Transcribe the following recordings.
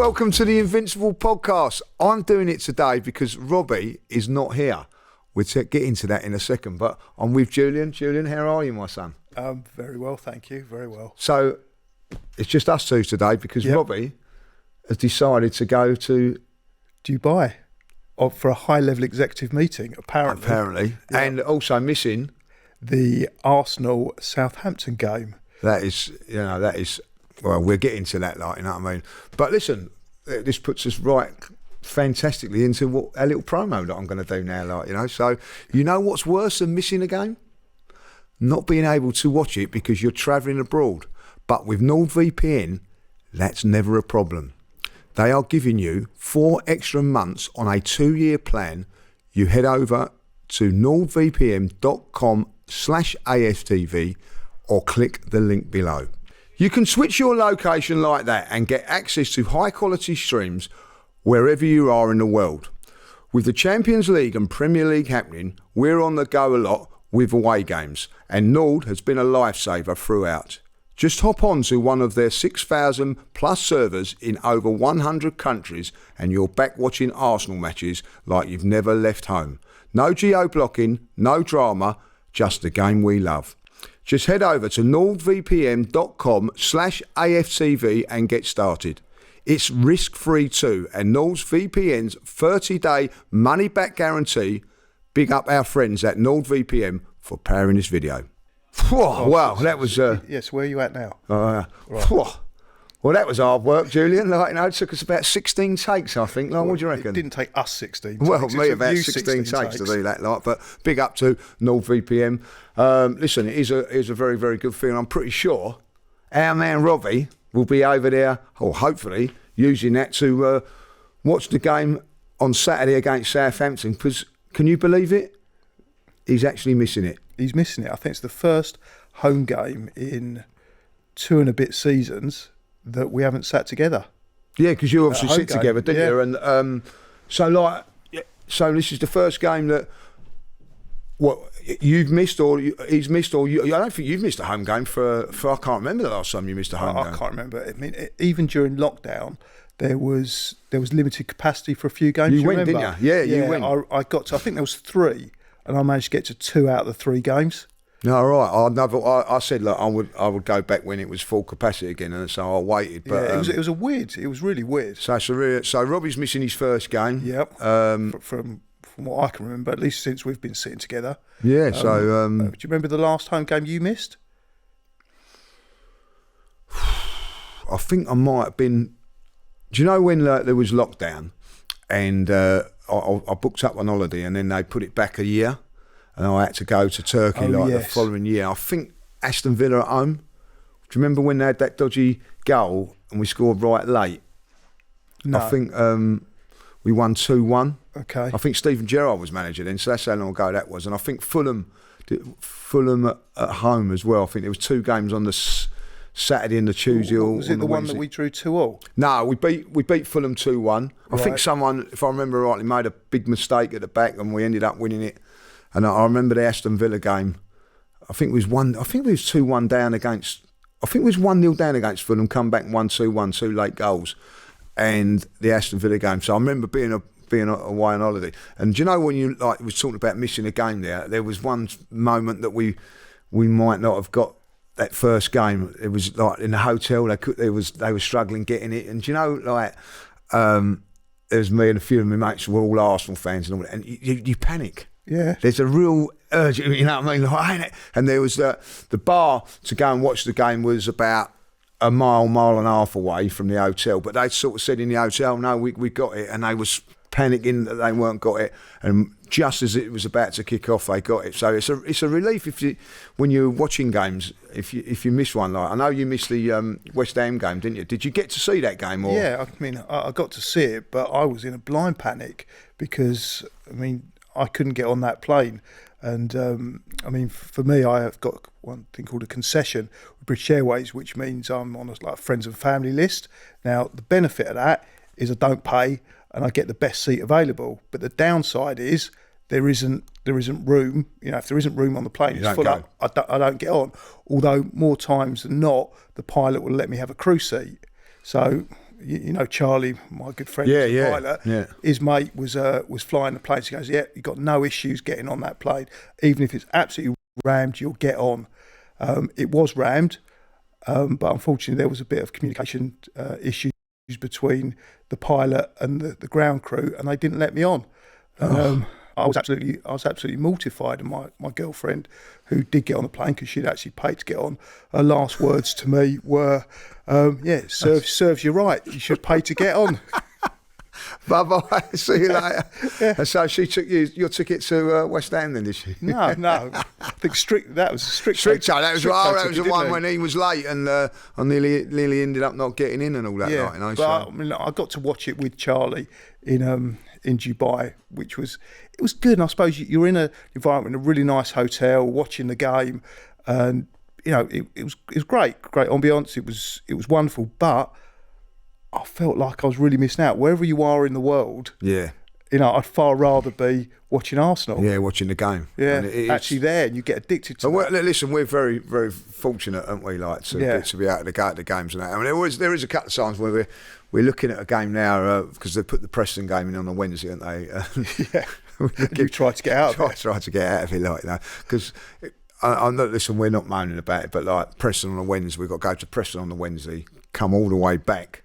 welcome to the Invincible podcast. I'm doing it today because Robbie is not here. We'll get into that in a second, but I'm with Julian. Julian, how are you, my son? Very well, thank you. Very well. So it's just us two today because Robbie has decided to go to Dubai for a high-level executive meeting, apparently. Yep. And also missing the Arsenal Southampton game. That is, well, we'll get into that, like, you know what I mean? But listen, this puts us right fantastically into what a little promo that I'm going to do now, like, you know. So, you know what's worse than missing a game? Not being able to watch it because you're travelling abroad. But with NordVPN, that's never a problem. They are giving you 4 extra months on a 2-year plan. You head over to nordvpn.com/AFTV or click the link below. You can switch your location like that and get access to high quality streams wherever you are in the world. With the Champions League and Premier League happening, we're on the go a lot with away games, and Nord has been a lifesaver throughout. Just hop on to one of their 6,000 plus servers in over 100 countries and you're back watching Arsenal matches like you've never left home. No geo-blocking, no drama, just the game we love. Just head over to nordvpn.com/AFTV and get started. It's risk-free too, and NordVPN's 30-day money-back guarantee. Big up our friends at NordVPN for powering this video. Wow, that was... Yes, where are you at now? Right. Well, that was hard work, Julian. Like, you know, it took us about 16 takes, I think. Like, what do you reckon? It didn't take us 16 takes. Well, me about 16 takes to do that, like. But big up to NordVPN. Listen, it is a very, very good thing. I'm pretty sure our man Robbie will be over there, or hopefully using that to watch the game on Saturday against Southampton. Because can you believe it? He's actually missing it. He's missing it. I think it's the first home game in 2 and a bit seasons that we haven't sat together. Yeah, because you obviously sit together, didn't you? And so this is the first game that you've missed, or he's missed, or I don't think you've missed a home game for I can't remember the last time you missed a home game. I can't remember. I mean, even during lockdown, there was limited capacity for a few games. You went, remember? didn't you? Yeah, you went. I got to, I think there was 3, and I managed to get to 2 out of the 3 games. No, right. I said, look, I would go back when it was full capacity again, and so I waited. But yeah, it was really weird. So Robbie's missing his first game. Yep. From what I can remember, at least since we've been sitting together. Yeah. Do you remember the last home game you missed? I think I might have been. Do you know when there was lockdown, and I booked up on holiday, and then they put it back a year. And I had to go to Turkey the following year. I think Aston Villa at home. Do you remember when they had that dodgy goal and we scored right late? No. I think we won 2-1. Okay. I think Stephen Gerrard was manager then, so that's how long ago that was. And I think Fulham at home as well. I think there was 2 games on the Saturday and the Tuesday. Was it the one that we drew 2-2? No, we beat Fulham 2-1. I think someone, if I remember rightly, made a big mistake at the back and we ended up winning it. And I remember the Aston Villa game. I think it was 2-1 down against. I think it was 1-0 down against Fulham. Come back and won 2-1, 2 late goals, and the Aston Villa game. So I remember being away on holiday. And do you know when you was talking about missing a game there? There was one moment that we might not have got that first game. It was like in the hotel. They were struggling getting it. And do you know there was me and a few of my mates who were all Arsenal fans and all that. And you panic. Yeah, there's a real urge, you know what I mean? Like, and there was the bar to go and watch the game was about a mile and a half away from the hotel. But they sort of said in the hotel, no, we got it, and they was panicking that they weren't got it. And just as it was about to kick off, they got it. So it's a relief when you're watching games if you miss one. Like I know you missed the West Ham game, didn't you? Did you get to see that game? Or? Yeah, I mean I got to see it, but I was in a blind panic because I couldn't get on that plane. And for me, I have got one thing called a concession with British Airways, which means I'm on a friends and family list. Now, the benefit of that is I don't pay and I get the best seat available. But the downside is there isn't room. If there isn't room on the plane, it's full up. I don't get on. Although more times than not, the pilot will let me have a crew seat. So you know, Charlie, my good friend, Yeah, was a yeah, pilot. yeah. His mate was flying the plane. So he goes, "Yeah, you've got no issues getting on that plane. Even if it's absolutely rammed, you'll get on." It was rammed, but unfortunately there was a bit of communication issues between the pilot and the ground crew, and they didn't let me on. I was absolutely mortified, and my girlfriend, who did get on the plane because she'd actually paid to get on, her last words to me were, serves you right. You should pay to get on. Bye bye. See you later. Yeah. And so she took your ticket to West Ham, then, did she? No. I think that was strict. That was the one when he was late, and I nearly ended up not getting in and all that. Yeah, night, you know. But I mean, I got to watch it with Charlie in Dubai, which was good. And I suppose you're in an environment, in a really nice hotel, watching the game, and you know it was great ambience. It was wonderful, but I felt like I was really missing out. Wherever you are in the world, yeah, you know, I'd far rather be watching Arsenal. Yeah, watching the game. Yeah, and actually there, and you get addicted to that. Listen, we're very, very fortunate, aren't we? Like to be able to go at the games and that. I mean, there is a couple of times where we're looking at a game now because they put the Preston game in on a Wednesday, haven't they? Yeah, you try to get out of it. Try to get out of it, like, you know, because. I'm not. Listen, we're not moaning about it, but like Preston on a Wednesday, we've got to go to Preston on the Wednesday, come all the way back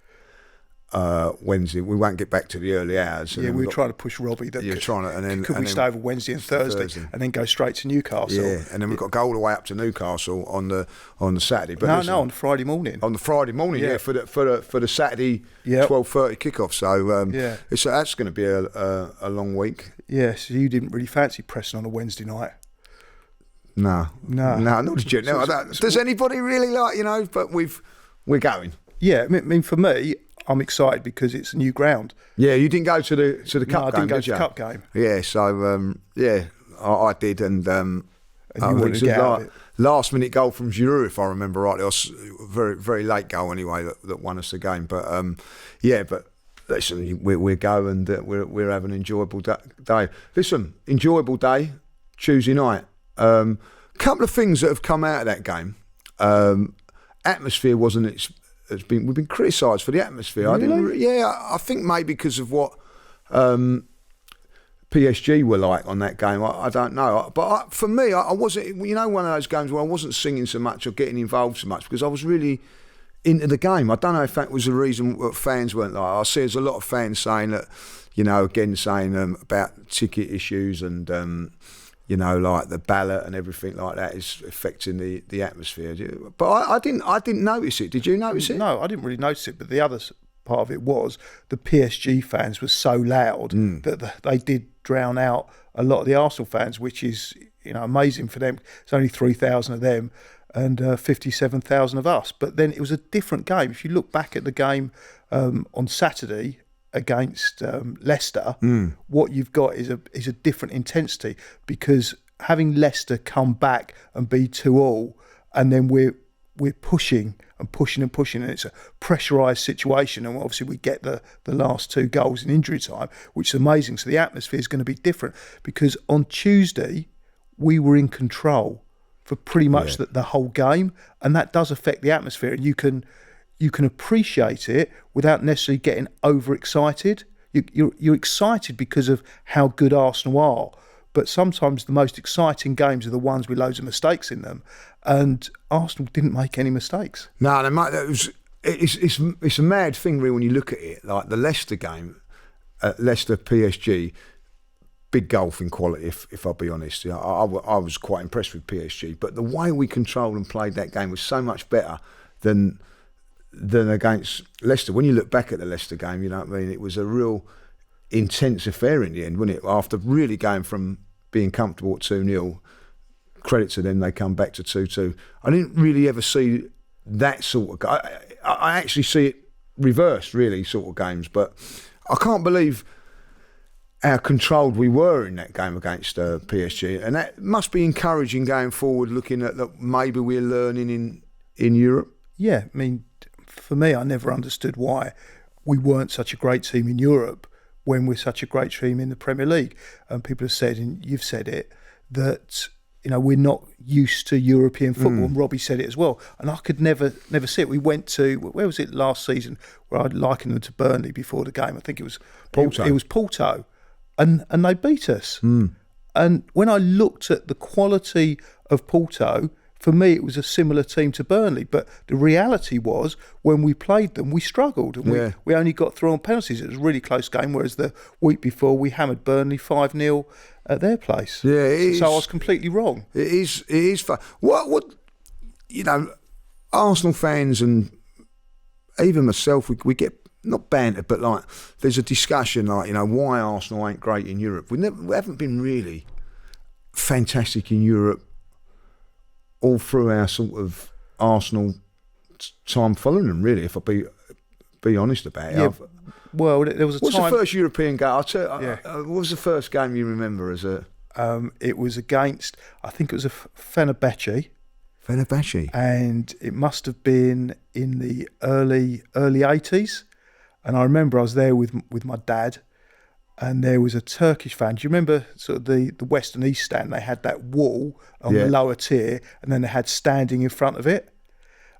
Wednesday. We won't get back to the early hours. Yeah, we were trying to push Robbie. You're trying to, and then could we stay over Wednesday and Thursday, and then go straight to Newcastle? Yeah, and then we've got to go all the way up to Newcastle on the Saturday. But no, on Friday morning. On the Friday morning, yeah, for the Saturday 12:30 kickoff. So that's going to be a long week. Yeah, so you didn't really fancy Preston on a Wednesday night. No, not did you. No, does anybody really like, you know? But we're going. Yeah, I mean, for me, I'm excited because it's a new ground. Yeah, you didn't go to the cup game, I didn't go to the cup game. Yeah, so I did, and you wanted to get out of it. Last minute goal from Giroud, if I remember rightly. It was a very, very late goal anyway that won us the game. But but listen, we go and we're having an enjoyable day. Listen, enjoyable day, Tuesday night. Couple of things that have come out of that game. Atmosphere wasn't. We've been criticised for the atmosphere. Really? I think maybe because of what PSG were like on that game. I don't know, but for me, I wasn't. You know, one of those games where I wasn't singing so much or getting involved so much because I was really into the game. I don't know if that was the reason that fans weren't like. I see there's a lot of fans saying that, you know, again saying about ticket issues and. You know, like the ballot and everything like that is affecting the atmosphere. But I didn't notice it. Did you notice it? No, I didn't really notice it. But the other part of it was the PSG fans were so loud that they did drown out a lot of the Arsenal fans, which is, you know, amazing for them. It's only 3,000 of them and 57,000 of us. But then it was a different game. If you look back at the game on Saturday against Leicester, what you've got is a different intensity, because having Leicester come back and be 2-2, and then we're pushing and it's a pressurised situation, and obviously we get the last 2 goals in injury time, which is amazing. So the atmosphere is going to be different, because on Tuesday we were in control for pretty much the whole game, and that does affect the atmosphere, and you can appreciate it without necessarily getting overexcited. You're excited because of how good Arsenal are, but sometimes the most exciting games are the ones with loads of mistakes in them, and Arsenal didn't make any mistakes. No, it's a mad thing really when you look at it. Like the Leicester game, Leicester PSG, big golfing quality. If I'll be honest, you know, I was quite impressed with PSG, but the way we controlled and played that game was so much better than against Leicester. When you look back at the Leicester game, you know what I mean, it was a real intense affair in the end, wasn't it? After really going from being comfortable at 2-0, credit to them, they come back to 2-2. I didn't really ever see that sort of I actually see it reversed, really, sort of games, but I can't believe how controlled we were in that game against PSG, and that must be encouraging going forward, looking at that maybe we're learning in Europe. Yeah, I mean, for me, I never understood why we weren't such a great team in Europe when we're such a great team in the Premier League. And people have said, and you've said it, that, you know, we're not used to European football, and Robbie said it as well. And I could never see it. We went to, where was it last season, where I'd likened them to Burnley before the game. I think it was Porto. It was Porto, and they beat us. And when I looked at the quality of Porto, for me it was a similar team to Burnley. But the reality was, when we played them, we struggled, and we only got through on penalties. It was a really close game, whereas the week before we hammered Burnley 5-0 at their place. Yeah, it is. So I was completely wrong. It is fun. What Arsenal fans and even myself, we get not banter, but like there's a discussion like, why Arsenal ain't great in Europe. We haven't been really fantastic in Europe all through our sort of Arsenal time following them, really, if I be honest about it. Yeah. Well, there was a What's time... the first European game? What was the first game you remember as a... it was against, I think it was a Fenerbahce. Fenerbahce? And it must have been in the early 80s. And I remember I was there with my dad, and there was a Turkish fan. Do you remember sort of the West and East stand? They had that wall on the lower tier, and then they had standing in front of it.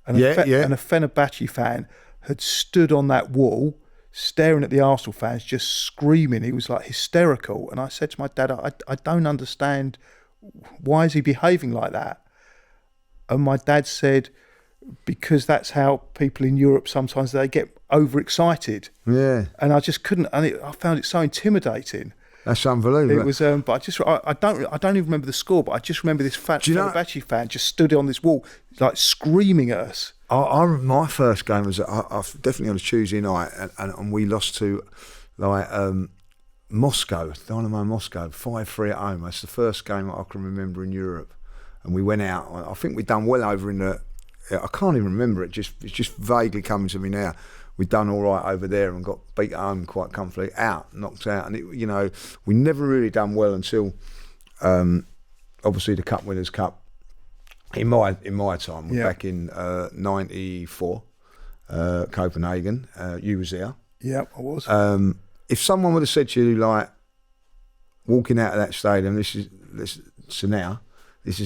And and a Fenerbahce fan had stood on that wall, staring at the Arsenal fans, just screaming. He was like hysterical. And I said to my dad, I don't understand, why is he behaving like that? And my dad said, because that's how people in Europe sometimes, they get overexcited. Yeah. And I just couldn't, and I found it so intimidating. That's unbelievable. It was, but I don't even remember the score, but I just remember this Fenerbahce fan just stood on this wall, like screaming at us. My first game was definitely on a Tuesday night, and we lost to Moscow, Dynamo Moscow, 5-3 at home. That's the first game I can remember in Europe, and we went out. I think we'd done well over in the. I can't even remember it. It's just vaguely coming to me now. We'd done all right over there and got beat at home quite comfortably, knocked out, and we never really done well until obviously the Cup Winners' Cup. In my time, back in '94, Copenhagen. You was there. Yeah, I was. If someone would have said to you, like, walking out of that stadium, this is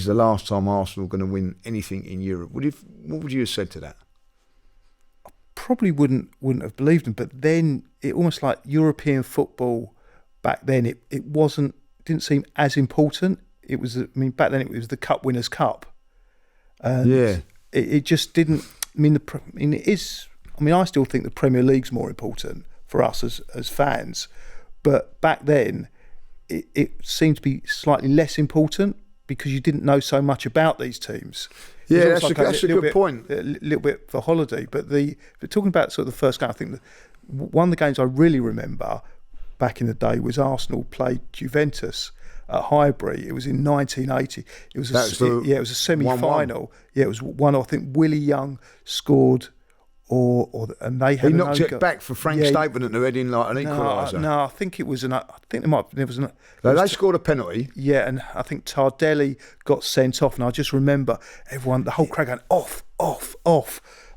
the last time Arsenal are going to win anything in Europe, what would you have said to that? I probably wouldn't have believed him. But then it almost like European football back then. It didn't seem as important. It was. Back then it was the Cup Winners' Cup. And it just didn't. It is. I still think the Premier League's more important for us as fans, but back then it seemed to be slightly less important because you didn't know so much about these teams. Yeah, that's a good point. A little bit for holiday, but talking about sort of the first game, I think one of the games I really remember back in the day was Arsenal played Juventus at Highbury. It was in 1980. It was a semi-final. 1-1. Yeah, it was 1-1. I think Willie Young scored, and they had. He knocked it back for Frank Stapleton, who had in like an equaliser. No, I think it was They scored a penalty. Yeah, and I think Tardelli got sent off, and I just remember the whole crowd going off,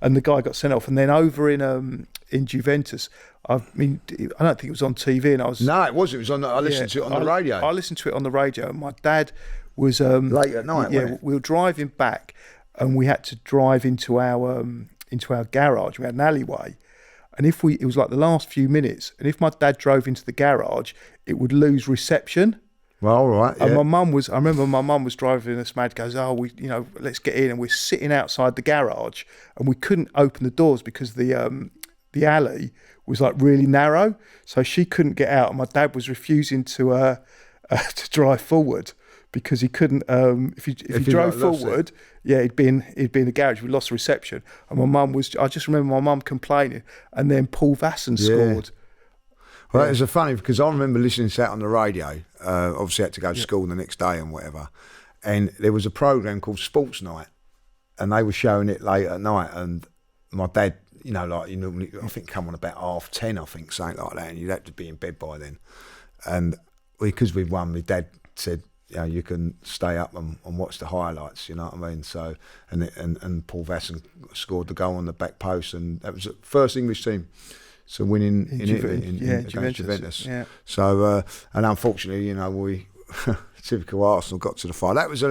and the guy got sent off, and then over in Juventus. I don't think it was on TV, and I was. No, it was. It was on. I listened to it on the radio. I listened to it on the radio, and my dad was late at night. Yeah, we were driving back, and we had to drive into our garage. We had an alleyway, and it was like the last few minutes, and if my dad drove into the garage, it would lose reception. Well, all right. And I remember my mum was driving us mad. Goes, let's get in, and we're sitting outside the garage, and we couldn't open the doors because the alley was like really narrow, so she couldn't get out, and my dad was refusing to drive forward because he couldn't. If he drove forward, he'd be in the garage. We lost reception, and my mum was. I just remember my mum complaining, and then Paul Vasson scored. Well, it was funny because I remember listening to that on the radio. Obviously, I had to go to school the next day and whatever, and there was a program called Sports Night, and they were showing it late at night, and my dad. Normally, I think come on about 10:30, I think, something like that, and you'd have to be in bed by then. And because we'd won, my dad said, you can stay up and watch the highlights, you know what I mean? So, and Paul Vasson scored the goal on the back post, and that was the first English team to win in Italy against Juventus. Yeah. So, and unfortunately, typical Arsenal, got to the final. That was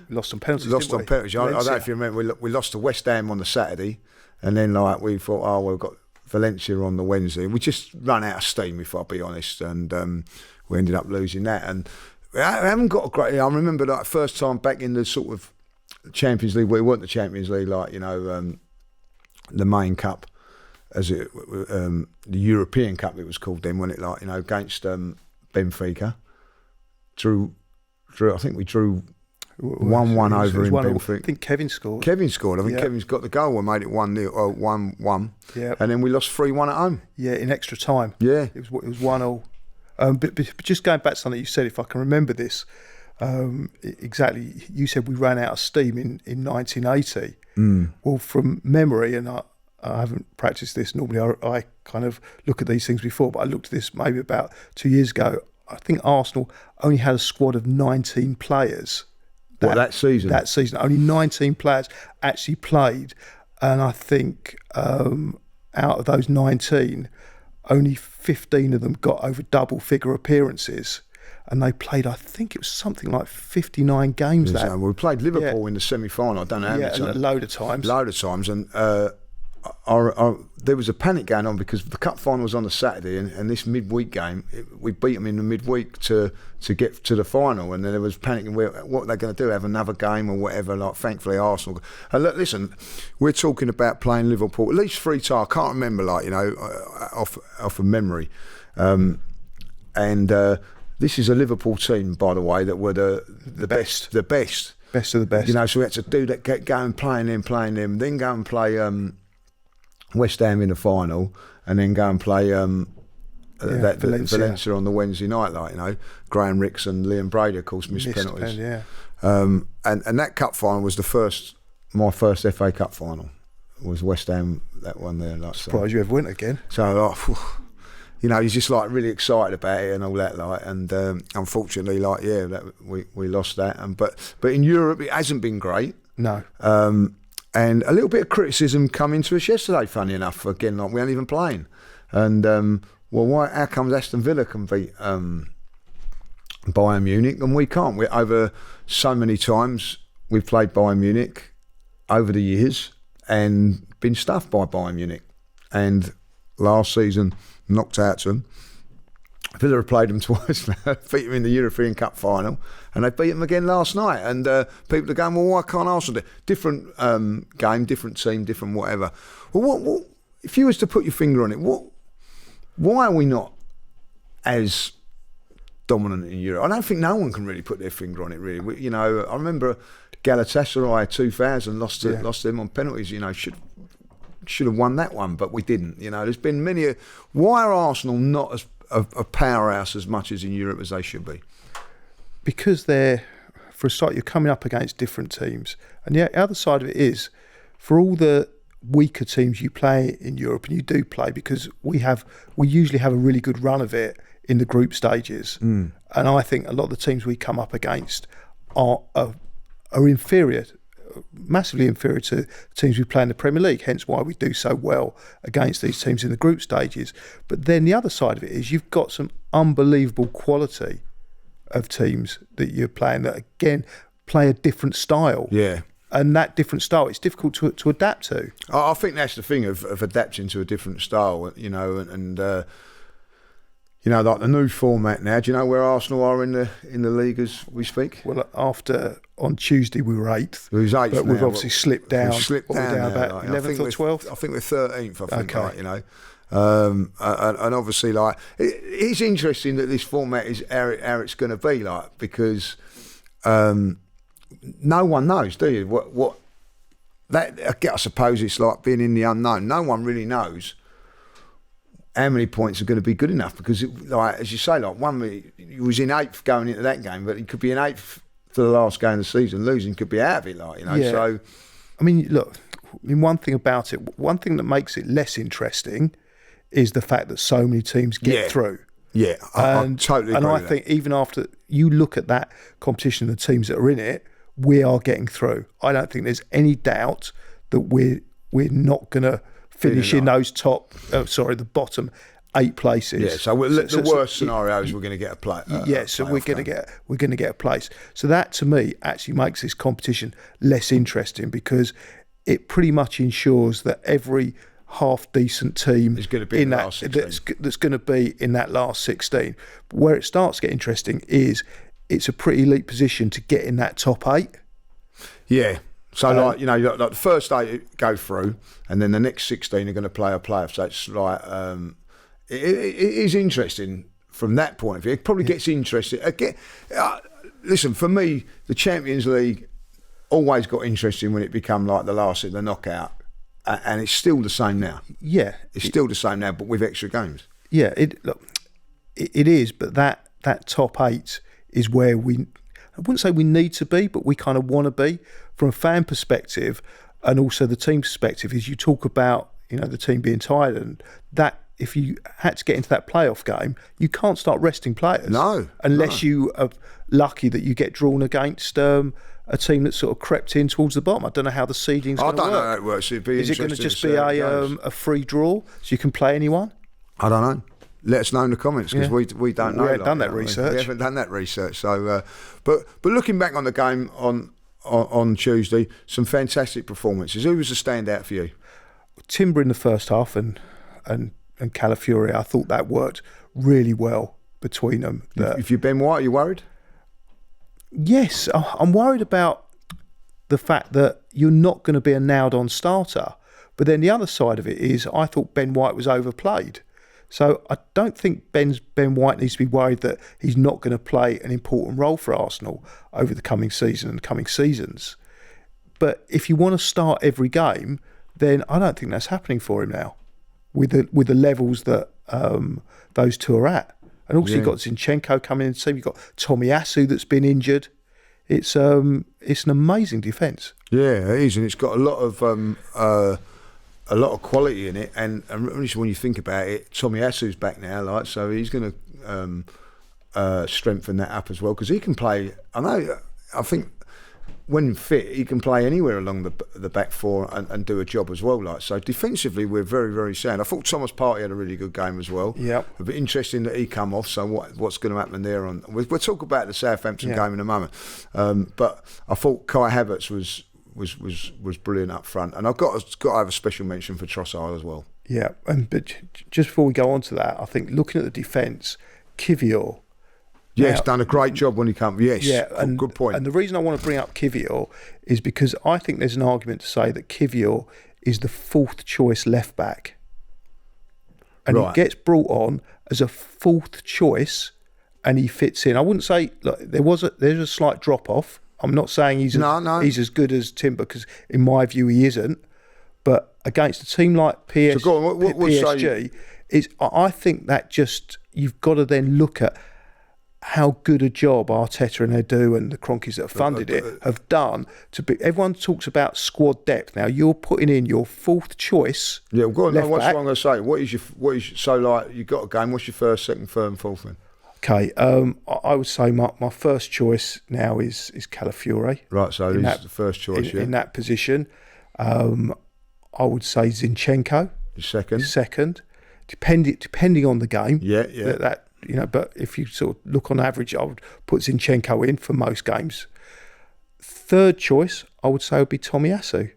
lost on penalties. I don't know if you remember. We lost to West Ham on the Saturday, and then we thought, we've got Valencia on the Wednesday. We just ran out of steam, if I'll be honest, and we ended up losing that. And I haven't got a great. I remember first time back in the sort of Champions League. We weren't the Champions League, the main cup, as it the European Cup it was called then, when it against Benfica. I think we drew 1-1 over in Benfica. I think Kevin scored. I think Kevin's got the goal. We made it 1-1. Yeah. And then we lost 3-1 at home. Yeah, in extra time. Yeah. It was 1-1. But just going back to something you said, if I can remember this exactly, you said we ran out of steam in 1980. Well, from memory, and I haven't practiced this. Normally, I kind of look at these things before, but I looked at this maybe about 2 years ago. I think Arsenal only had a squad of 19 players. That season? That season. Only 19 players actually played. And I think out of those 19, only 15 of them got over double figure appearances. And they played, I think it was something like 59 games. We played Liverpool in the semi-final. I don't know how many times. A load of times. And there was a panic going on because the cup final was on the Saturday, and this midweek game, we beat them in the midweek to get to the final, and then there was panicking. What are they going to do? Have another game or whatever? Thankfully Arsenal. And look, listen, we're talking about playing Liverpool at least 3 times. I can't remember, off of memory. This is a Liverpool team, by the way, that were the best. The best. Best of the best. So we had to do that, go and playing them, then go and play West Ham in the final, and then go and play Valencia on the Wednesday night. Graham Ricks and Liam Brady, of course, missed penalties. And that cup final was my first FA Cup final. Was West Ham, that one there. Surprised you ever went again. So, you're just really excited about it and all that, and unfortunately, we lost that. But in Europe, it hasn't been great. No. And a little bit of criticism come into us yesterday, funny enough, again, we aren't even playing. And, how comes Aston Villa can beat Bayern Munich and we can't? We're over so many times we've played Bayern Munich over the years and been stuffed by Bayern Munich. And last season, knocked out to them. Villa have played them twice now, beat them in the European Cup final, and they beat them again last night. And people are going, well, why can't Arsenal do it? Different game, different team, different whatever. Well, what if you was to put your finger on it, why are we not as dominant in Europe? I don't think no one can really put their finger on it, really. I remember Galatasaray 2000 lost them on penalties, should have won that one, but we didn't. There's been many. Why are Arsenal not as a powerhouse as much as in Europe as they should be? Because for a start, you're coming up against different teams, and the other side of it is, for all the weaker teams you play in Europe, and you do play, because we usually have a really good run of it in the group stages, and I think a lot of the teams we come up against are inferior. Massively inferior to teams we play in the Premier League, hence why we do so well against these teams in the group stages. But then the other side of it is you've got some unbelievable quality of teams that you're playing that, again, play a different style. Yeah. And that different style, it's difficult to adapt to. I think that's the thing of adapting to a different style, and like the new format now. Do you know where Arsenal are in the league as we speak? Well, on Tuesday we were 8th. We was 8th, but we've obviously slipped down. We've slipped down now, about 11th or 12th. I think we're 13th. I think, and obviously, it's interesting that this format is how it's going to be, because no one knows, do you? What that? I suppose it's like being in the unknown. No one really knows how many points are going to be good enough, because, as you say, he was in 8th going into that game, but he could be in 8th for the last game of the season, losing, could be out of it, Yeah. So, one thing about it, one thing that makes it less interesting is the fact that so many teams get through. Yeah, I totally agree. And I think even after you look at that competition, the teams that are in it, we are getting through. I don't think there's any doubt that we're not going to finish in those the bottom 8 places. Yeah, so the worst scenario is we're going to get a play. So we're going to get a place. So that to me actually makes this competition less interesting, because it pretty much ensures that every half decent team is going to be in that that's going to be in that last 16. But where it starts to get interesting is it's a pretty elite position to get in that top 8. Yeah. So, like the first 8 go through, and then the next 16 are going to play a playoff. So it's like, it is interesting from that point of view. It probably gets interesting. Again, listen, for me, the Champions League always got interesting when it became like the last of the knockout. And it's still the same now. Yeah. It's still the same now, but with extra games. Yeah, it is, but that top 8 is where I wouldn't say we need to be, but we kind of want to be from a fan perspective, and also the team perspective. Is you talk about the team being tired, and that if you had to get into that playoff game, you can't start resting players. No, unless you are lucky that you get drawn against a team that sort of crept in towards the bottom. I don't know how the seeding's going to work. I don't know how it works. Is it going to just be a free draw so you can play anyone? I don't know. Let us know in the comments, because we don't know. We haven't done that research. We haven't done that research. So, but looking back on the game on Tuesday, some fantastic performances. Who was the standout for you? Timber in the first half and Calafiori. I thought that worked really well between them. If you're Ben White, are you worried? Yes, I'm worried about the fact that you're not going to be a nailed-on starter. But then the other side of it is, I thought Ben White was overplayed. So I don't think Ben White needs to be worried that he's not going to play an important role for Arsenal over the coming season and coming seasons. But if you want to start every game, then I don't think that's happening for him now, with the levels that those two are at. And also you've got Zinchenko coming in the team. You've got Tomiyasu that's been injured. It's an amazing defence. Yeah, it is, and it's got a lot of quality in it, and really when you think about it, Tomiyasu's back now, so he's going to strengthen that up as well, because he can play. I think when fit, he can play anywhere along the back four and do a job as well. So defensively, we're very, very sound. I thought Thomas Partey had a really good game as well. Yeah, a bit interesting that he come off. So what's going to happen there? We'll talk about the Southampton game in a moment. But I thought Kai Havertz was brilliant up front, and I've got to have a special mention for Trossard as well. Yeah, but just before we go on to that, I think looking at the defence, Kivior. Yes, done a great job when he comes. Yes, good point. And the reason I want to bring up Kivior is because I think there's an argument to say that Kivior is the 4th choice left back, and he gets brought on as a 4th choice, and he fits in. I wouldn't say there's a slight drop off. I'm not saying he's as good as Timber, because in my view he isn't. But against a team like PSG, I think that just you've got to then look at how good a job Arteta and Edu and the Cronkies that have funded it have done to be. Everyone talks about squad depth. Now you're putting in your 4th choice. Yeah, go on. What's what I'm going to say? What is you've got a game? What's your first, second, third, and fourth then? Okay, I would say my first choice now is Calafiori. Right, so he's the first choice. In that position, I would say Zinchenko. Second, depending on the game. Yeah. But if you sort of look on average, I would put Zinchenko in for most games. Third choice, I would say, would be Tomiyasu.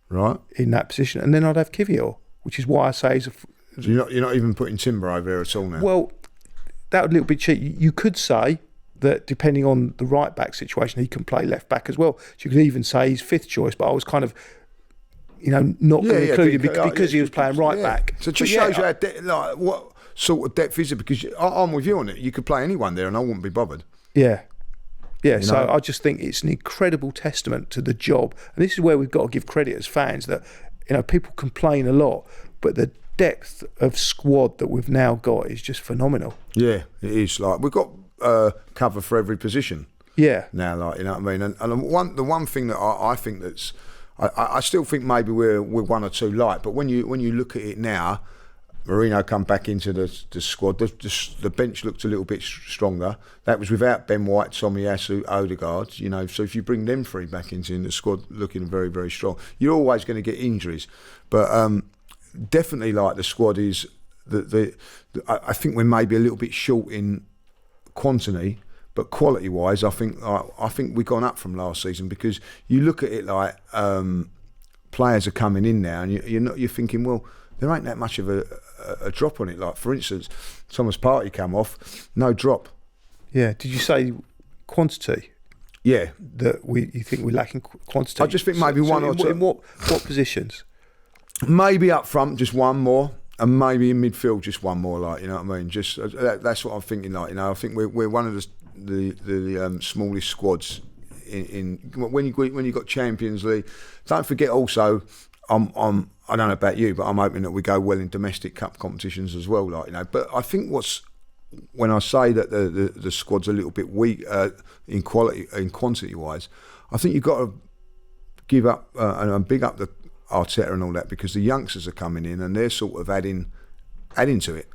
Right. In that position, and then I'd have Kivior, which is why I say So you're not even putting Timber over there at all now. Well, that would be a little bit cheap. You could say that depending on the right back situation, he can play left back as well. So you could even say he's 5th choice, but I was kind of, not going to include him because he was playing right back. So it just shows you how what sort of depth is it? Because I'm with you on it. You could play anyone there, and I wouldn't be bothered. Yeah. So I just think it's an incredible testament to the job, and this is where we've got to give credit as fans that people complain a lot, but the depth of squad that we've now got is just phenomenal. Yeah, it is. We've got cover for every position. Yeah. Now, you know what I mean. And the one thing that I think that's, I still think maybe we're one or two light, but when you look at it now, Mourinho come back into the squad. The bench looked a little bit stronger. That was without Ben White, Tomiyasu, Odegaard. So if you bring them 3 back into the squad, looking very, very strong. You're always going to get injuries, but definitely the squad is I think we're maybe a little bit short in quantity, but quality-wise, I think we've gone up from last season, because you look at it like players are coming in now, and you're thinking, well, there ain't that much of a drop on it. Like, for instance, Thomas Partey come off, no drop. Yeah. Did you say quantity? Yeah. That you think we're lacking quantity? I just think maybe one or two. In what positions? Maybe up front, just one more, and maybe in midfield, just one more. Like, you know what I mean? Just that's what I'm thinking. Like, you know, I think we're one of the smallest squads in when you got Champions League. Don't forget also, I don't know about you, but I'm hoping that we go well in domestic cup competitions as well. Like, you know, but I think when I say that the squad's a little bit weak in quality, in quantity wise, I think you've got to give up and big up the Arteta and all that, because the youngsters are coming in and they're sort of adding to it.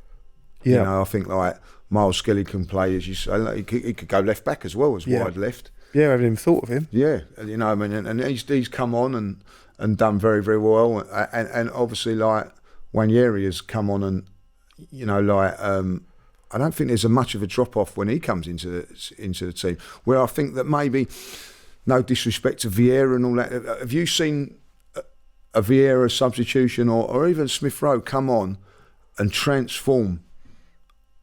Yeah. You know, I think like Miles Skelly can play, as you say, like he could go left back as well as wide left. Yeah, I haven't even thought of him. Yeah, you know, I mean, and he's come on and done very, very well, and obviously like Wanyeri has come on, and you know, like I don't think there's much of a drop off when he comes into the team. Where I think that maybe, no disrespect to Vieira and all that, have you seen a Vieira substitution or even Smith Rowe come on and transform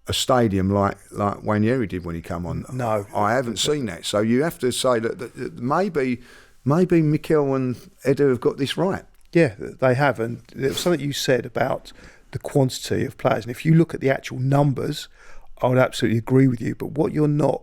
a stadium like Wanyeri did when he come on? No, I haven't seen that. So you have to say that maybe Mikel and Edu have got this right. Yeah, they have, and there was something you said about the quantity of players, and if you look at the actual numbers, I would absolutely agree with you. But what you're not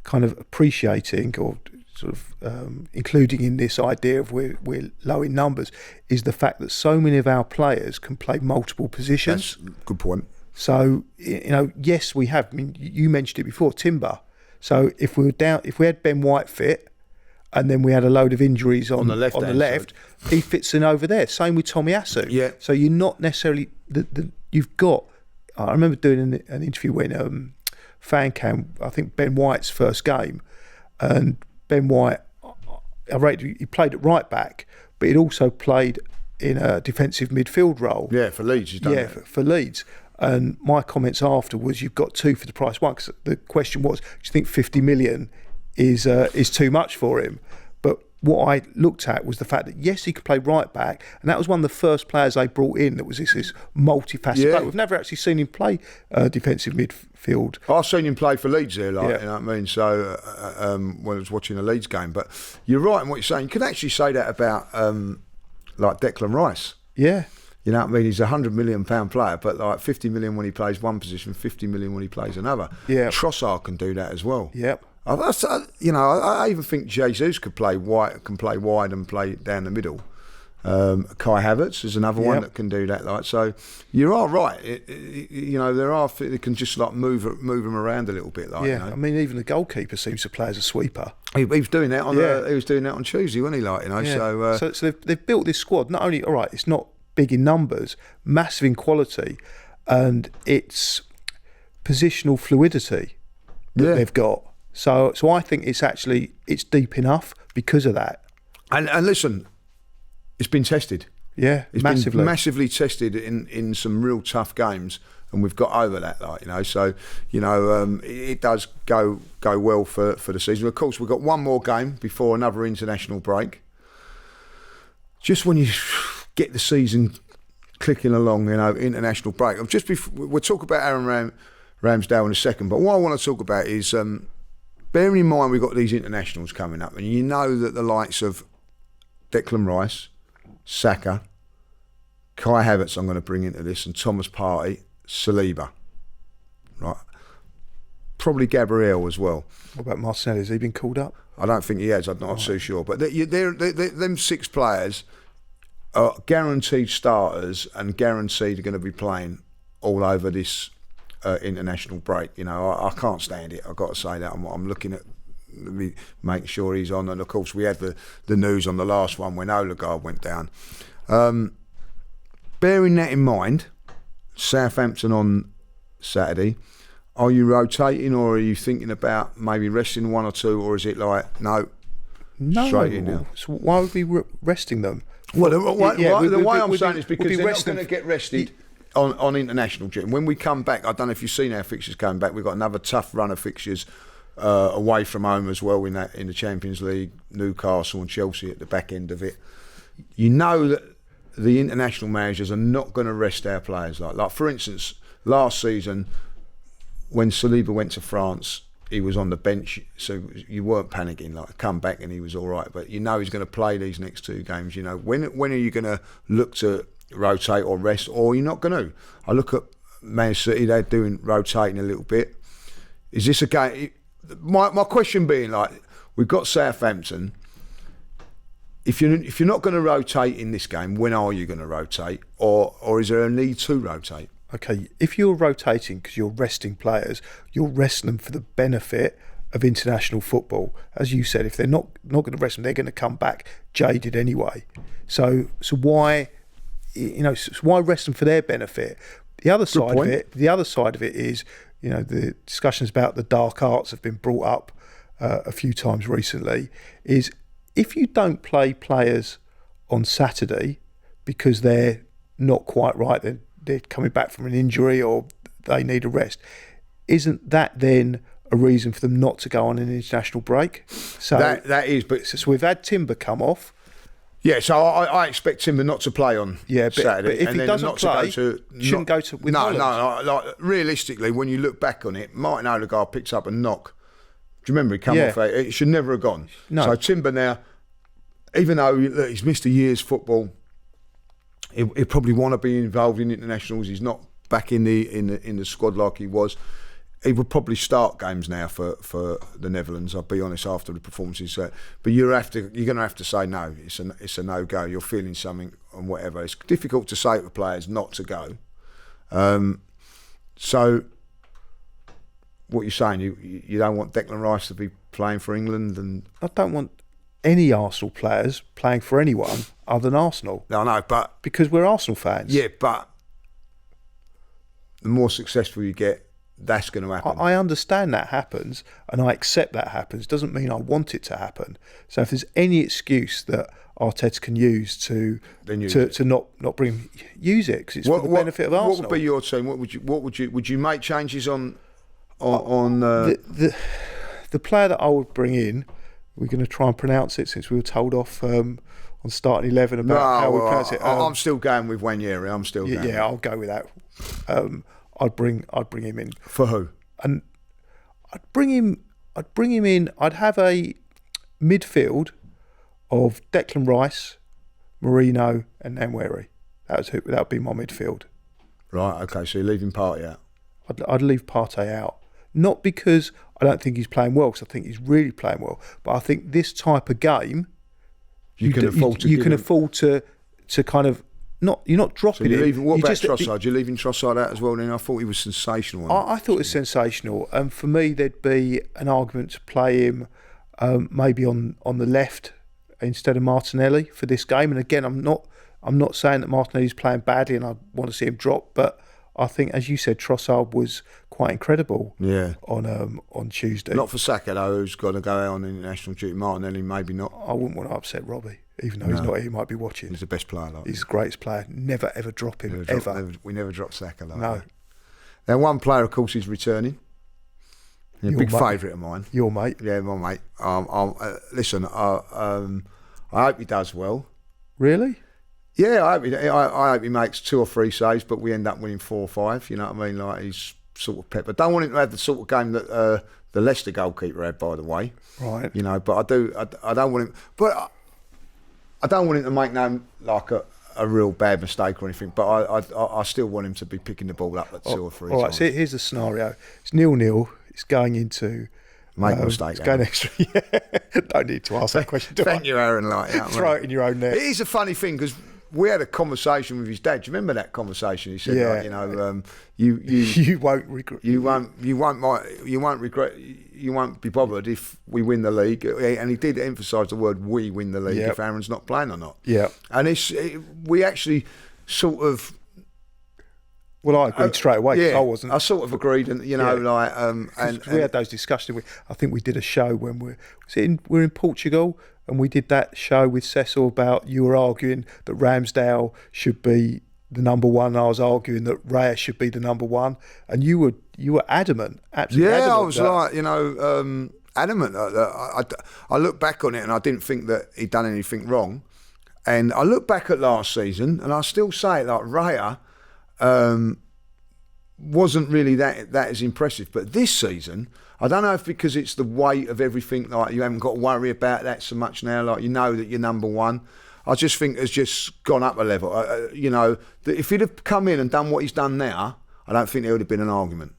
kind of appreciating or sort of including in this idea of we're low in numbers is the fact that so many of our players can play multiple positions. That's a good point. So, you know, yes, we have. I mean, you mentioned it before, Timber. So if we had Ben White fit, and then we had a load of injuries on the left, he fits in over there. Same with Tommy Asu. Yeah. So you're not necessarily you've got. I remember doing an interview when Fan Cam, I think Ben White's first game, and Ben White, he played at right back, but he'd also played in a defensive midfield role. Yeah, for Leeds, he's done that. For Leeds. And my comments after was, you've got two for the price one. Because the question was, do you think 50 million is too much for him? But what I looked at was the fact that yes, he could play right back, and that was one of the first players they brought in that was this multifaceted player. We've never actually seen him play defensive midfield. I've seen him play for Leeds there, like, you know what I mean? So when I was watching a Leeds game, but you're right in what you're saying. You could actually say that about like Declan Rice. Yeah. You know what I mean? He's a £100 million player, but like 50 million when he plays one position, 50 million when he plays another. Yeah. Trossard can do that as well. Yep. You know, I even think Jesus could play wide and play down the middle. Kai Havertz is another one that can do that. Like, so you are right. You know, they can just like move them around a little bit. Like, yeah, you know? I mean, even the goalkeeper seems to play as a sweeper. He was doing that on. He was doing that on Tuesday, wasn't he? Like, you know, so they've built this squad. Not only, all right, it's not big in numbers, massive in quality, and it's positional fluidity that they've got. So I think it's deep enough because of that. And listen, it's been tested. Yeah, it's been massively tested in some real tough games, and we've got over that. Like, you know, so you know it does go well for the season. Of course, we've got one more game before another international break. Just when you get the season clicking along, you know, international break. We'll talk about Aaron Ramsdale in a second, but what I want to talk about is bearing in mind we've got these internationals coming up, and you know that the likes of Declan Rice, Saka, Kai Havertz I'm going to bring into this, and Thomas Partey, Saliba, right? Probably Gabriel as well. What about Martinelli? Has he been called up? I don't think he has. I'm not too sure. But them 6 players are guaranteed starters and guaranteed are going to be playing all over this international break. You know, I can't stand it. I've got to say that. I'm looking at making sure he's on. And of course, we had the news on the last one when Odegaard went down. Bearing that in mind, Southampton on Saturday. Are you rotating, or are you thinking about maybe resting one or two, or is it like no, straight in now? So why would we be resting them? Well, the way I'm saying is because they're not going to get rested on international duty. When we come back, I don't know if you've seen our fixtures coming back. We've got another tough run of fixtures away from home as well in the Champions League, Newcastle and Chelsea at the back end of it. You know that the international managers are not going to rest our players. Like for instance, last season when Saliba went to France, he was on the bench, so you weren't panicking. Like, come back and he was all right. But you know he's going to play these next 2 games. You know, when are you going to look to rotate or rest, or you're not going to? I look at Man City; they're doing rotating a little bit. Is this a game? My question being, like, we've got Southampton. If you're not going to rotate in this game, when are you going to rotate, or is there a need to rotate? Okay, if you're rotating because you're resting players, you're resting them for the benefit of international football. As you said, if they're not going to rest them, they're going to come back jaded anyway. So why, why rest them for their benefit? The other side of it is, the discussions about the dark arts have been brought up a few times recently. Is if you don't play players on Saturday because they're not quite right, then they're coming back from an injury or they need a rest, isn't that then a reason for them not to go on an international break? So that is, but so we've had Timber come off. Yeah, so I expect Timber not to play on Saturday. But if he doesn't play, shouldn't go to with Holland. No. Like, realistically, when you look back on it, Martin Odegaard picked up a knock. Do you remember he come off? It should never have gone. No. So Timber now, even though he's missed a year's football, he'll probably want to be involved in internationals. He's not back in the squad like he was. He would probably start games now for the Netherlands. I'll be honest, after the performances. But you're going to have to say no. It's a no go. You're feeling something and whatever. It's difficult to say to players not to go. So what you're saying, you don't want Declan Rice to be playing for England, and I don't want any Arsenal players playing for anyone other than Arsenal. No, I know, but because we're Arsenal fans. Yeah, but the more successful you get, that's going to happen. I understand that happens, and I accept that happens. Doesn't mean I want it to happen. So if there's any excuse that Arteta can use to not bring, use it, because it's for the benefit of Arsenal. What would be your team? Would you make changes on the player that I would bring in? We're going to try and pronounce it since we were told off on starting 11 about how we pronounce it. I'm still going with Wanyeri. I'm still going. Yeah, I'll go with that. I'd bring him in. For who? And I'd bring him in. I'd have a midfield of Declan Rice, Mourinho, and Nwaneri. That would be my midfield. Right. Okay. So you're leaving Partey out. I'd leave Partey out, not because I don't think he's playing well, because I think he's really playing well. But I think this type of game, you can afford to kind of. You're not dropping him. What about Trossard? You're leaving Trossard out as well? Then I thought he was sensational. I thought it was sensational, and for me, there'd be an argument to play him maybe on the left instead of Martinelli for this game. And again, I'm not saying that Martinelli's playing badly, and I want to see him drop, but I think, as you said, Trossard was quite incredible. Yeah. On Tuesday. Not for Saka though, who's got to go out on international duty. Martinelli maybe not. I wouldn't want to upset Robbie. Even though he's not here, he might be watching. He's the best player. He's the greatest player. Never, ever drop him, ever. We never drop Saka like No. that. Now, one player, of course, is returning. A big favourite of mine. Your mate. Yeah, my mate. Listen, I hope he does well. Really? Yeah, I hope he makes 2 or 3 saves, but we end up winning 4 or 5. You know what I mean? Like, he's sort of pepper. Don't want him to have the sort of game that the Leicester goalkeeper had, by the way. Right. You know, but I don't want him. But I don't want him to make a real bad mistake or anything, but I still want him to be picking the ball up at 2 or 3 All right, times. so here's the scenario. It's 0-0. It's going into... Make a mistake. It's going extra. Yeah. Don't need to ask that question, do Thank you, Aaron. Throw it in your own net. It is a funny thing, because we had a conversation with his dad. Do you remember that conversation? He said, you won't regret. You won't be bothered if we win the league. And he did emphasise the word "we" win the league if Aaron's not playing or not. Yeah. And we actually sort of. Well, I agreed straight away because I wasn't. I sort of agreed, and and we had those discussions. I think we did a show when we're in Portugal, and we did that show with Cecil about you were arguing that Ramsdale should be the number one. I was arguing that Raya should be the number one, and you were adamant, absolutely adamant. I was adamant. I look back on it and I didn't think that he'd done anything wrong. And I look back at last season and I still say like Raya wasn't really that as impressive. But this season, I don't know if because it's the weight of everything, like you haven't got to worry about that so much now, like you know that you're number one. I just think it's just gone up a level. That if he'd have come in and done what he's done now, I don't think there would have been an argument.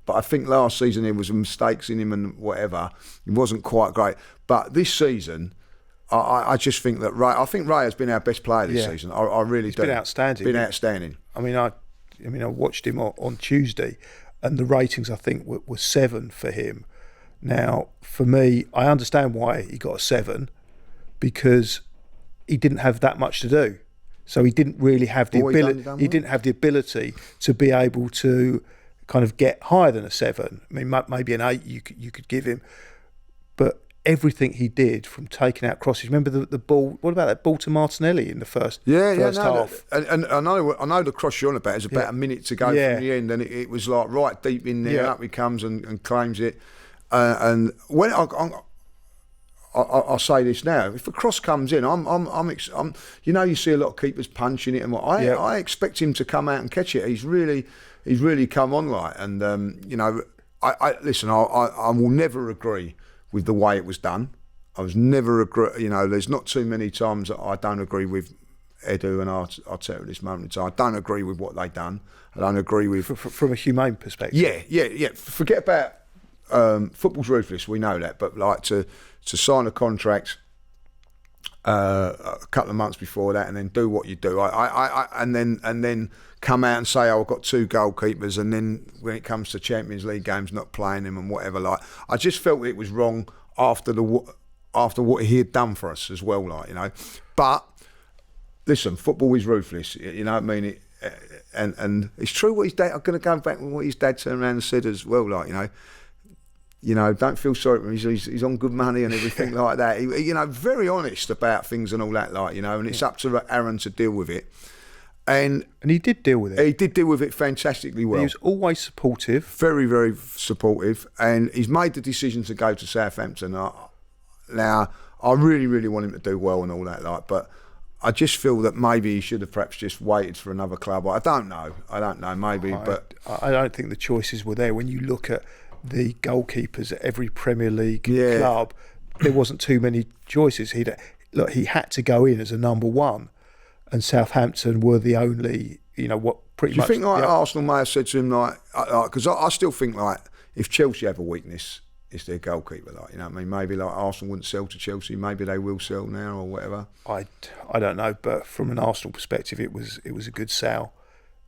But I think last season there was some mistakes in him and whatever. He wasn't quite great. But this season, I just think that I think Ray has been our best player this season. I really do. Been outstanding. Been outstanding. I mean, I watched him on Tuesday, and the ratings I think were 7 for him. Now, for me, I understand why he got a 7, because he didn't have that much to do, so he didn't really have the ability. He didn't have the ability to be able to kind of get higher than a 7. I mean, maybe an 8 you could give him, but everything he did from taking out crosses. Remember the ball? What about that ball to Martinelli in the first half? And I know the cross you're on about is about a minute to go from the end, and it was like right deep in there. Up he comes and claims it. And when I'll say this now: if a cross comes in, I'm you see a lot of keepers punching it, and I expect him to come out and catch it. He's really come on right, and I listen. I will never agree with the way it was done. I was never agree. There's not too many times that I don't agree with Edu and Arteta at this moment in time. I don't agree with what they've done. I don't agree with from a humane perspective. Yeah. Forget about football's ruthless. We know that, but like to sign a contract a couple of months before that and then do what you do. And then come out and say, I've got 2 goalkeepers, and then when it comes to Champions League games, not playing them and whatever. Like, I just felt it was wrong after what he had done for us as well. But listen, football is ruthless. You know what I mean? And it's true what his dad. I'm going to go back with what his dad turned around and said as well. Don't feel sorry for him. He's on good money and everything like that. He, very honest about things and all that, and it's up to Aaron to deal with it. And he did deal with it. He did deal with it fantastically well. He was always supportive. Very, very supportive. And he's made the decision to go to Southampton. Now, I really, really want him to do well and all that, but I just feel that maybe he should have perhaps just waited for another club. I don't know, maybe. But I don't think the choices were there. When you look at the goalkeepers at every Premier League club, there wasn't too many choices. He had to go in as a number one, and Southampton were the only, pretty much. Do you think Arsenal may have said to him because I still think if Chelsea have a weakness, it's their goalkeeper. Maybe Arsenal wouldn't sell to Chelsea, maybe they will sell now or whatever. I don't know, but from an Arsenal perspective, it was a good sale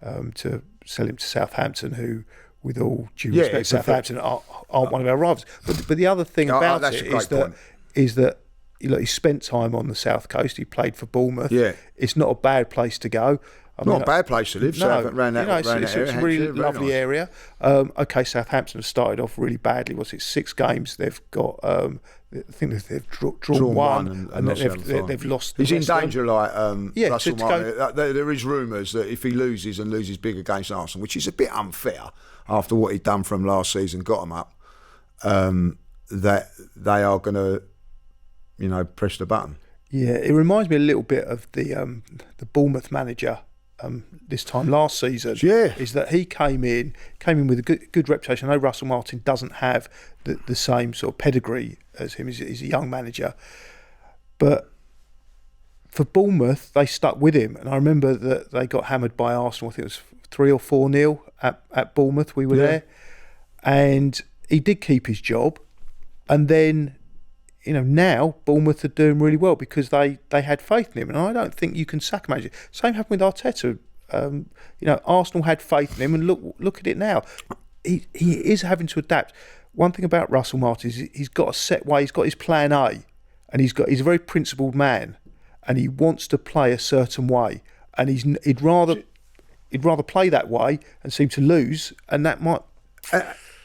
to sell him to Southampton, who, with all due respect, Southampton aren't one of our rivals. But the other thing about it is that he spent time on the South Coast. He played for Bournemouth. Yeah. It's not a bad place to go. Not a bad place to live. It's a really lovely area. Southampton have started off really badly. 6 games? They've got. I think they've drawn one, and they've lost. He's in danger, Russell Martin. There is rumours that if he loses big against Arsenal, which is a bit unfair after what he'd done from last season, got them up, that they are going to, press the button. Yeah, it reminds me a little bit of the Bournemouth manager. This time last season, is that he came in with a good reputation. I know Russell Martin doesn't have the same sort of pedigree as him. He's a young manager, but for Bournemouth, they stuck with him. And I remember that they got hammered by Arsenal. I think it was 3 or 4-0 at Bournemouth. We were there, and he did keep his job. And then, now Bournemouth are doing really well because they had faith in him, and I don't think you can sack a manager. Same happened with Arteta. Arsenal had faith in him, and look at it now. He is having to adapt. One thing about Russell Martin is he's got a set way. He's got his plan A, and he's a very principled man, and he wants to play a certain way, and he'd rather play that way and seem to lose, and that might.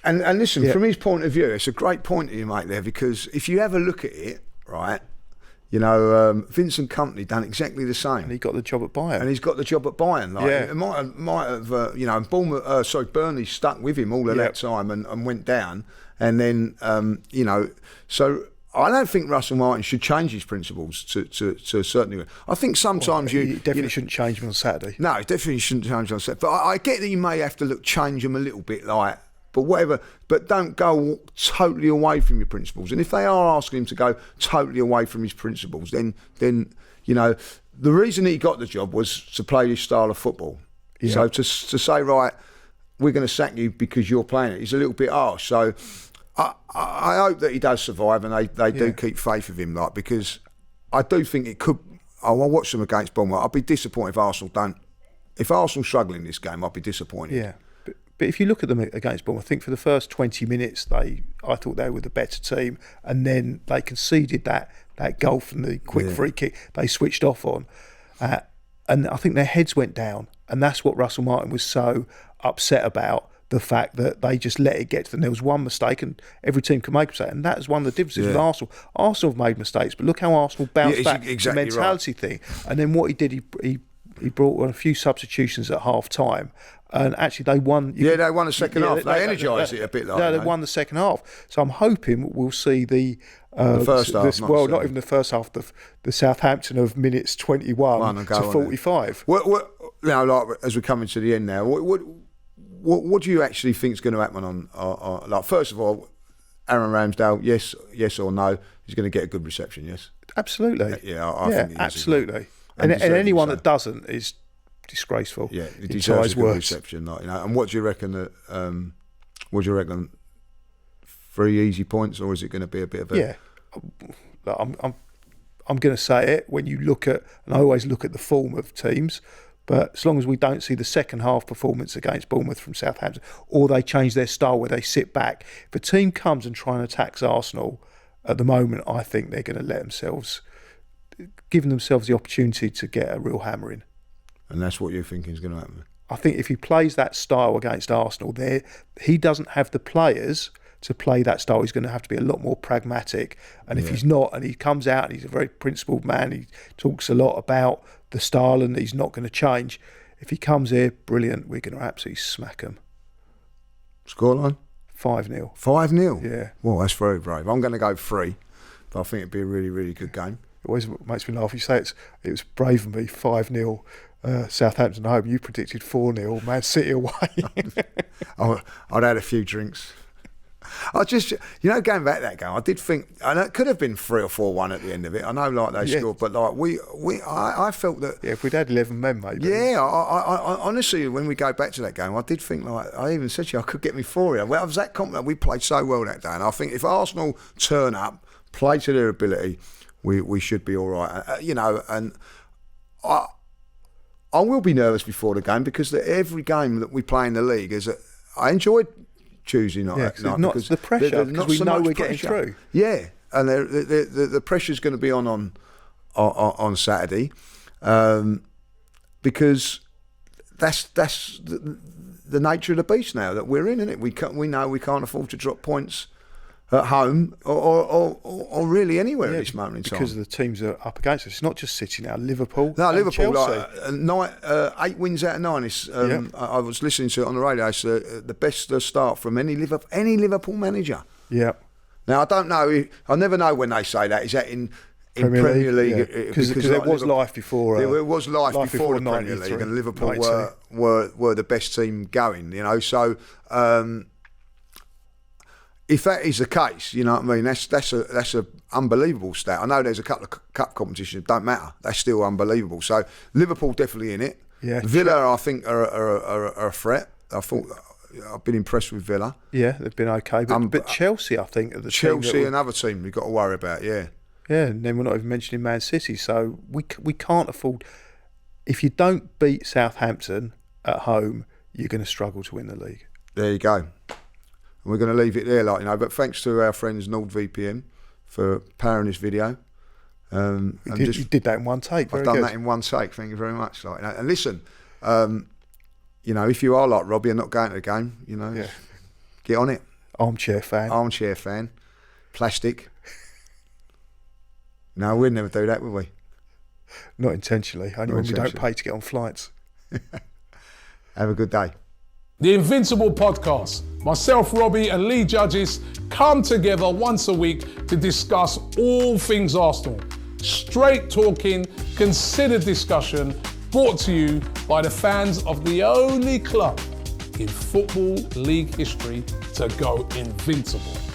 And listen, from his point of view, it's a great point that you make there, because if you have a look at it, right, Vincent Kompany done exactly the same. And he got the job at Bayern. And he's got the job at Bayern. Like, Yeah. It might have, Bournemouth, Burnley stuck with him all of that time and went down. And then, so I don't think Russell Martin should change his principles to a certain degree. I think sometimes he definitely shouldn't change them on Saturday. No, he definitely shouldn't change them on Saturday. But I get that you may have to change them a little bit, like, but whatever. But don't go totally away from your principles. And if they are asking him to go totally away from his principles, then the reason he got the job was to play this style of football. Yeah. So to say, right, we're going to sack you because you're playing it, is a little bit harsh. So I hope that he does survive and they do keep faith with him, like, because I do think it could. I'll watch them against Bournemouth. I'd be disappointed if Arsenal don't. If Arsenal struggle in this game, I'd be disappointed. Yeah. But if you look at them against Bournemouth, I think for the first 20 minutes, I thought they were the better team, and then they conceded that goal from the quick free kick. They switched off on, and I think their heads went down, and that's what Russell Martin was so upset about. The fact that they just let it get to them. There was one mistake, and every team can make a mistake, and that is one of the differences with Arsenal. Arsenal have made mistakes, but look how Arsenal bounced back. Exactly the mentality thing, and then what he did, he brought on a few substitutions at half time. And actually, they won. They won the second half. They energised it a bit. They won the second half. So I'm hoping we'll see the first half. Not even the first half. The Southampton of minutes 21 to 45. As we're coming to the end now, what do you actually think is going to happen on? Like, first of all, Aaron Ramsdale, yes or no, he's going to get a good reception. Yes, absolutely. I think he is, absolutely. And anyone that doesn't is disgraceful. Yeah, he deserves a good reception. And what do you reckon that? What do you reckon? 3 easy points, or is it going to be a bit of a? Yeah, I'm going to say it. When you look at, and I always look at the form of teams, but as long as we don't see the second half performance against Bournemouth from Southampton, or they change their style where they sit back, if a team comes and try and attacks Arsenal, at the moment, I think they're going to giving themselves the opportunity to get a real hammering. And that's what you're thinking is going to happen? I think if he plays that style against Arsenal, he doesn't have the players to play that style. He's going to have to be a lot more pragmatic. And if he's not, and he comes out and he's a very principled man, he talks a lot about the style and he's not going to change. If he comes here, brilliant, we're going to absolutely smack him. Scoreline? 5-0. 5-0? Yeah. Well, that's very brave. I'm going to go 3, but I think it'd be a really, really good game. It always makes me laugh. You say it was brave of me, 5-0. Southampton home. You predicted 4-0. Man City away. I'd had a few drinks. I just, going back to that game, I did think, and it could have been 3 or 4-1 at the end of it. I know, like, they scored, but like I felt that. Yeah, if we'd had 11 men, maybe. Yeah, I honestly, when we go back to that game, I did think, like, I even said to you, I could get me 4 here. Well, I was that confident. We played so well that day, and I think if Arsenal turn up, play to their ability, we should be all right. And I will be nervous before the game because every game that we play in the league I enjoyed Tuesday night. Not the pressure, because we know we're getting through. Yeah, and the pressure's going to be on Saturday, because that's the nature of the beast now that we're in, isn't it? We know we can't afford to drop points at home or really anywhere at this moment in time. Because the teams are up against us. It's not just City now, Liverpool. No, Liverpool, Chelsea. 8 wins out of 9. It's, I was listening to it on the radio. It's the best start from any Liverpool manager. Yeah. Now, I don't know. I never know when they say that. Is that in Premier League? Because there was life before. There was life before the Premier League, and Liverpool were the best team going. So. If that is the case, you know what I mean, that's a unbelievable stat. I know there's a couple of cup competitions, don't matter. That's still unbelievable. So Liverpool definitely in it. Yeah. Villa, I think, are a threat. I've been impressed with Villa. Yeah, they've been okay. But Chelsea, I think, are the Chelsea, another team we've got to worry about. Yeah. Yeah, and then we're not even mentioning Man City. So we can't afford. If you don't beat Southampton at home, you're going to struggle to win the league. There you go. We're going to leave it there, but thanks to our friends NordVPN for powering this video. You did that in one take. I've done that in one take. Thank you very much. And listen, if you are like Robbie and not going to the game, get on it. Armchair fan. Plastic. No, we'd never do that, would we? Not intentionally. Only when we don't pay to get on flights. Have a good day. The Invincible podcast. Myself, Robbie and Lee Judges come together once a week to discuss all things Arsenal. Straight talking, considered discussion, brought to you by the fans of the only club in Football League history to go invincible.